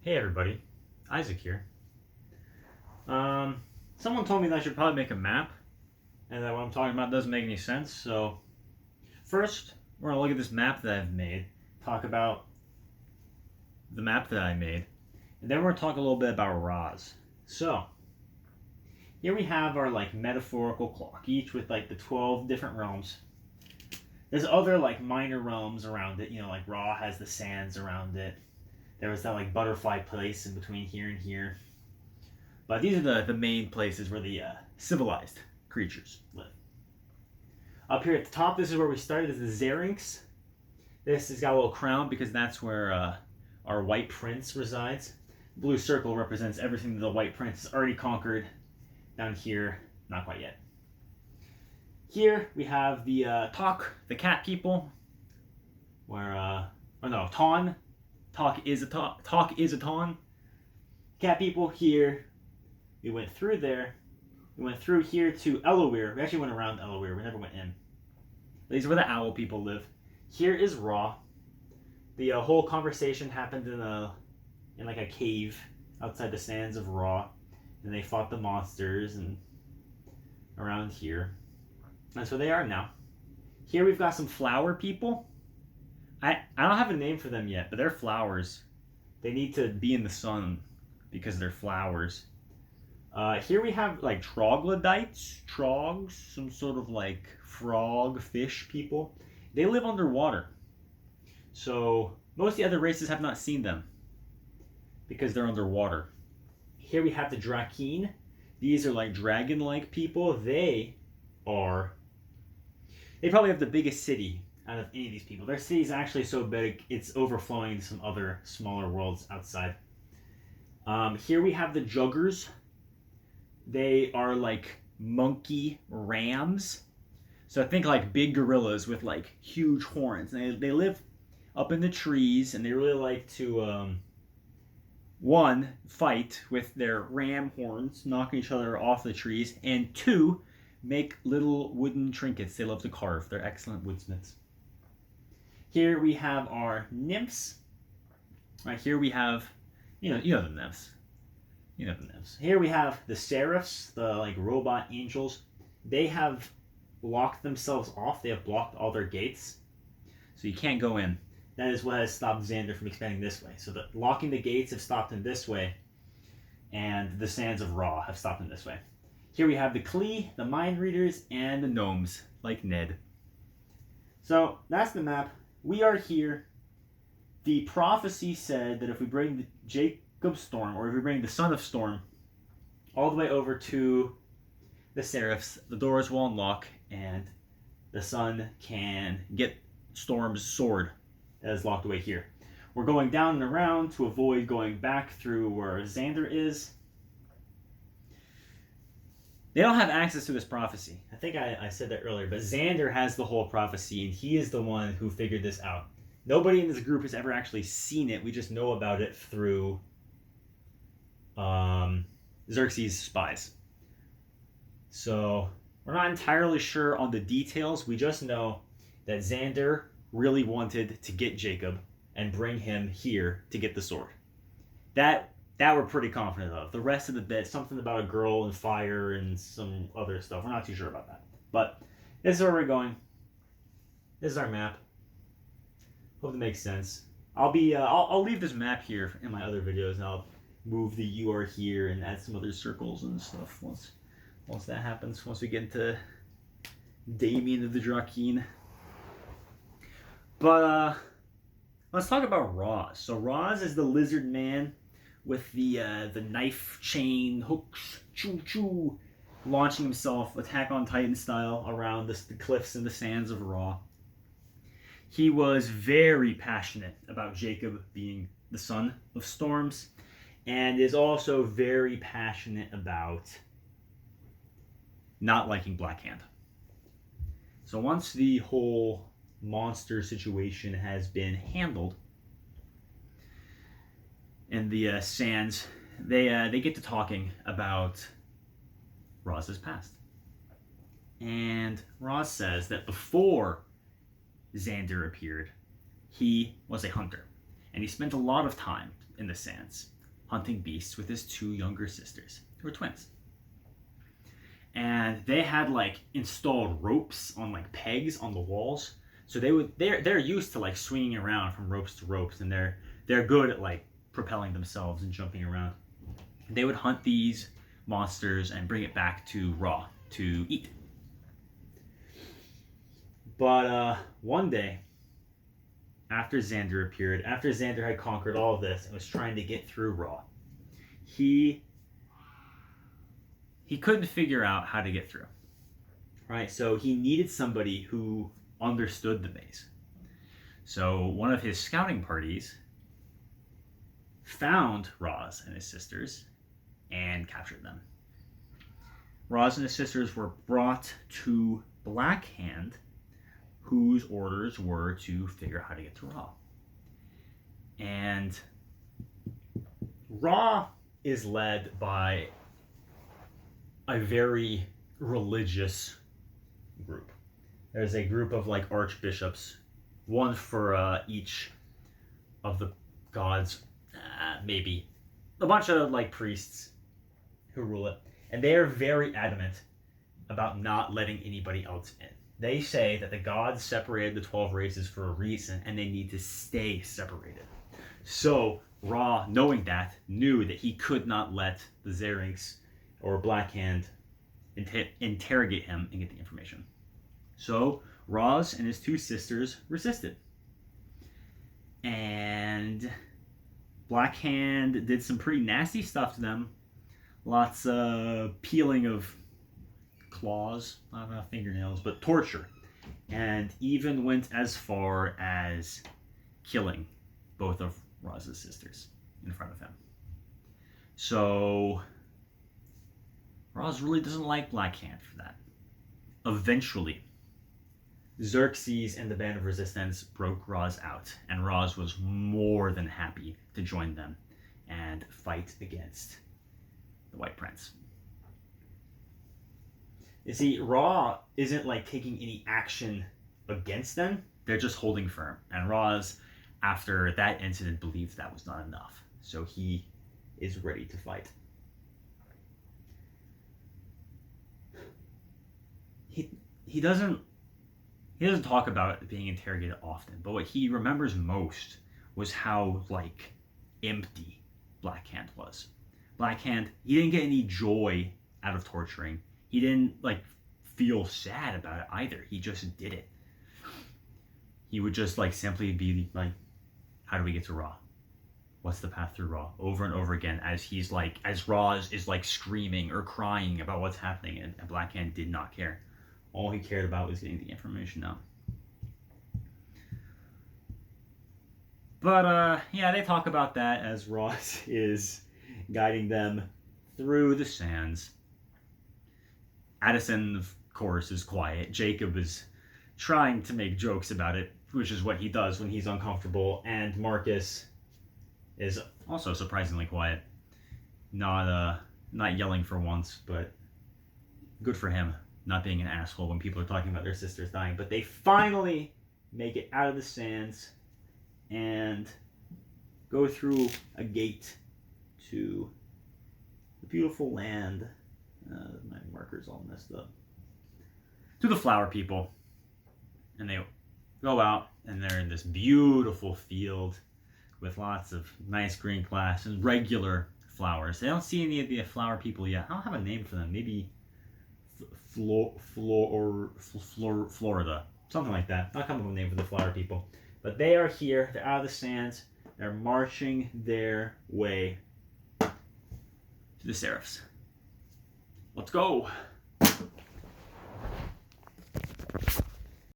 Hey everybody, Isaac here. Someone told me that I should probably make a map, and that what I'm talking about doesn't make any sense. So first, we're gonna look at this map that I've made, talk about the map that I made, and then we're gonna talk a little bit about Roz. So here we have our like metaphorical clock, each with like the 12 different realms. There's other like minor realms around it, like Ra has the sands around it. There was that like butterfly place in between here and here. But these are the main places where the civilized creatures live. Up here at the top, this is where we started, is the Xerinx. This has got a little crown because that's where our White Prince resides. The blue circle represents everything that the White Prince has already conquered. Down here, not quite yet. Here we have the Talk, the cat people, where, oh no, Ton. Talk is a Ton. Cat people here. We went through there. We went through here to Elowir. We actually went around Elowir. We never went in. These are where the owl people live. Here is Ra. The whole conversation happened in like a cave outside the sands of Ra, and they fought the monsters and around here. That's where they are now. Here we've got some flower people. I don't have a name for them yet, but they're flowers. They need to be in the sun because they're flowers. Here we have like troglodytes, trogs, some sort of like frog, fish people. They live underwater. So most of the other races have not seen them because they're underwater. Here we have the Drakeen. These are like dragon-like people. They probably have the biggest city out of any of these people. Their city is actually so big, it's overflowing into some other smaller worlds outside. Here we have the Juggers. They are like monkey rams. So I think like big gorillas with like huge horns. And they live up in the trees, and they really like to, one, fight with their ram horns, knocking each other off the trees, and two, make little wooden trinkets they love to carve. They're excellent woodsmiths. Here we have our nymphs. Right here we have, you know the nymphs. You know the nymphs. Here we have the seraphs, the like robot angels. They have locked themselves off. They have blocked all their gates, so you can't go in. That is what has stopped Xander from expanding this way. So locking the gates have stopped him this way, and the sands of Ra have stopped him this way. Here we have the Klee, the mind readers, and the gnomes, like Ned. So that's the map. We are here. The prophecy said that if we bring Jacob Storm, or if we bring the Son of Storm, all the way over to the Seraphs, the doors will unlock, and the Sun can get Storm's sword that is locked away here. We're going down and around to avoid going back through where Xander is. They don't have access to this prophecy. I think I said that earlier, but Xander has the whole prophecy, and he is the one who figured this out. Nobody in this group has ever actually seen it. We just know about it through Xerxes' spies. So we're not entirely sure on the details. We just know that Xander really wanted to get Jacob and bring him here to get the sword. That we're pretty confident of. The rest of the bit, something about a girl and fire and some other stuff, we're not too sure about that. But this is where we're going. This is our map. Hope it makes sense. I'll leave this map here in my other videos, and I'll move the "you are here" and add some other circles and stuff once that happens. Once we get into Damien of the Drakeen. But let's talk about Roz. So Roz is the lizard man with the knife chain hooks, choo, launching himself Attack on Titan style around the cliffs and the sands of Ra. He was very passionate about Jacob being the son of storms, and is also very passionate about not liking Blackhand. So once the whole monster situation has been handled, and the sands, they get to talking about Roz's past. And Roz says that before Xander appeared, he was a hunter, and he spent a lot of time in the sands. hunting beasts with his two younger sisters, who were twins. And they had like installed ropes on like pegs on the walls, so they're used to like swinging around from ropes to ropes, and they're good at like propelling themselves and jumping around. They would hunt these monsters and bring it back to Ra to eat. But one day, after Xander appeared, after Xander had conquered all of this and was trying to get through Ra, he couldn't figure out how to get through. Right? So he needed somebody who understood the maze. So one of his scouting parties found Roz and his sisters and captured them. Roz and his sisters were brought to Blackhand, whose orders were to figure out how to get to Ra. And Ra is led by a very religious group. There's a group of like archbishops, one for each of the gods, maybe a bunch of like priests who rule it, and they are very adamant about not letting anybody else in. They say that the gods separated the 12 races for a reason, and they need to stay separated. So Ra, knowing that, knew that he could not let the Xerinx or Blackhand interrogate him and get the information. So Roz and his two sisters resisted. And Blackhand did some pretty nasty stuff to them. Lots of peeling of claws, not fingernails, but torture. And even went as far as killing both of Roz's sisters in front of him. So Roz really doesn't like Blackhand for that. Eventually, Xerxes and the Band of Resistance broke Roz out, and Roz was more than happy to join them and fight against the White Prince. You see, Ra isn't like taking any action against them, they're just holding firm. And Roz, after that incident, believed that was not enough. So he is ready to fight. He doesn't talk about being interrogated often, but what he remembers most was how like empty Blackhand was. Blackhand, he didn't get any joy out of torturing. He didn't like feel sad about it either. He just did it. He would just like simply be like, how do we get to Ra? What's the path through Ra? Over and over again as Roz is like screaming or crying about what's happening, and Blackhand did not care. All he cared about was getting the information out. But yeah, they talk about that as Roz is guiding them through the sands. Addison, of course, is quiet. Jacob is trying to make jokes about it, which is what he does when he's uncomfortable. And Marcus is also surprisingly quiet. Not yelling for once, but good for him. Not being an asshole when people are talking about their sisters dying. But they finally make it out of the sands and go through a gate to the beautiful land. My marker's all messed up. To the flower people. And they go out, and they're in this beautiful field with lots of nice green grass and regular flowers. They don't see any of the flower people yet. I don't have a name for them. Maybe Florida. Something like that. I'll come up with a name for the flower people. But they are here. They're out of the sands. They're marching their way to the Seraphs. Let's go.